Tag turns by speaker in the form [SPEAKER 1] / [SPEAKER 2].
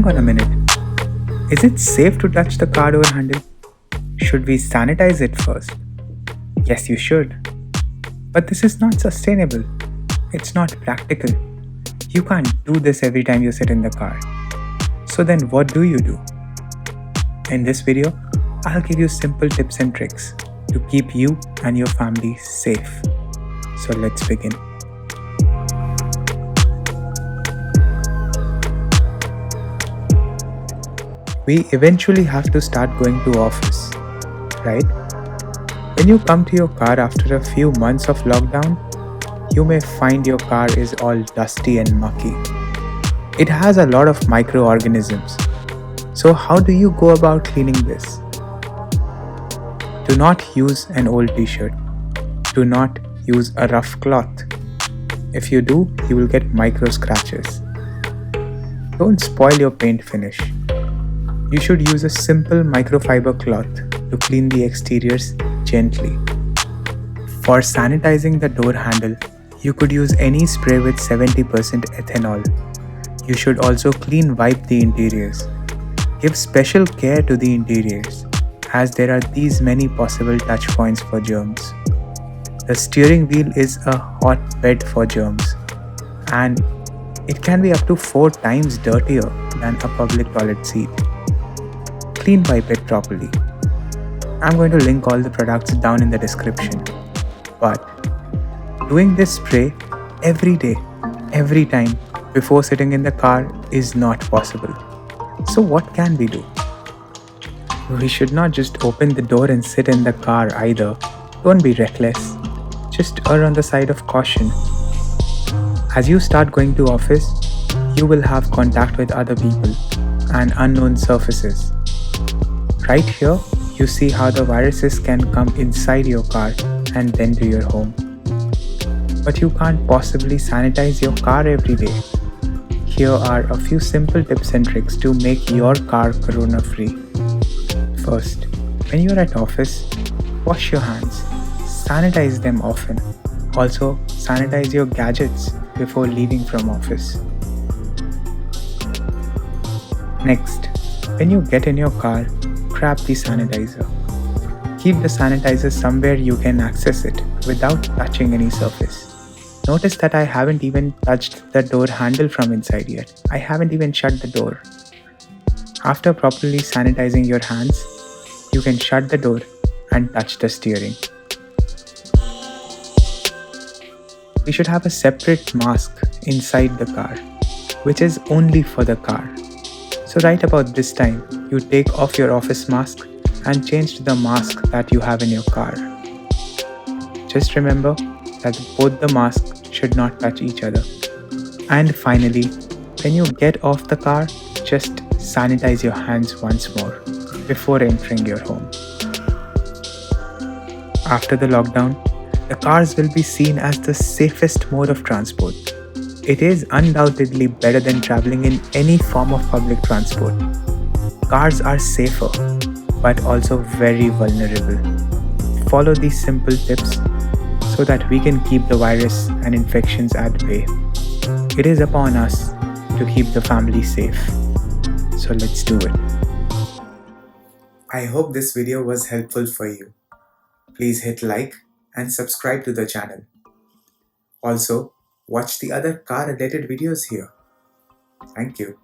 [SPEAKER 1] hang on a minute. Is it safe to touch the car door handle? Should we sanitize it first? Yes, you should. But this is not sustainable. It's not practical. You can't do this every time you sit in the car. So then what do you do? In this video, I'll give you simple tips and tricks to keep you and your family safe. So let's begin. We eventually have to start going to office, right? When you come to your car after a few months of lockdown, you may find your car is all dusty and mucky. It has a lot of microorganisms. So how do you go about cleaning this? Do not use an old t-shirt. Do not use a rough cloth. If you do, you will get micro scratches. Don't spoil your paint finish. You should use a simple microfiber cloth to clean the exteriors gently. For sanitizing the door handle, you could use any spray with 70% ethanol. You should also clean wipe the interiors. Give special care to the interiors, as there are these many possible touch points for germs. The steering wheel is a hotbed for germs, and it can be up to 4 times dirtier than a public toilet seat. Clean wipe it properly. I'm going to link all the products down in the description. But doing this spray every day, every time before sitting in the car is not possible. So what can we do? We should not just open the door and sit in the car either. Don't be reckless. Just err on the side of caution. As you start going to office, you will have contact with other people and unknown surfaces. Right here, you see how the viruses can come inside your car and then to your home. But you can't possibly sanitize your car every day. Here are a few simple tips and tricks to make your car corona-free. First, when you're at office, wash your hands. Sanitize them often. Also, sanitize your gadgets before leaving from office. Next, when you get in your car, grab the sanitizer. Keep the sanitizer somewhere you can access it without touching any surface. Notice that I haven't even touched the door handle from inside yet. I haven't even shut the door. After properly sanitizing your hands, you can shut the door and touch the steering. We should have a separate mask inside the car, which is only for the car. So right about this time, you take off your office mask and change to the mask that you have in your car. Just remember that both the masks should not touch each other. And finally, when you get off the car, just sanitize your hands once more before entering your home. After the lockdown, the cars will be seen as the safest mode of transport. It is undoubtedly better than traveling in any form of public transport. Cars are safer, but also very vulnerable. Follow these simple tips so that we can keep the virus and infections at bay. It is upon us to keep the family safe. So let's do it. I hope this video was helpful for you. Please hit like and subscribe to the channel. Also, watch the other car related videos here. Thank you.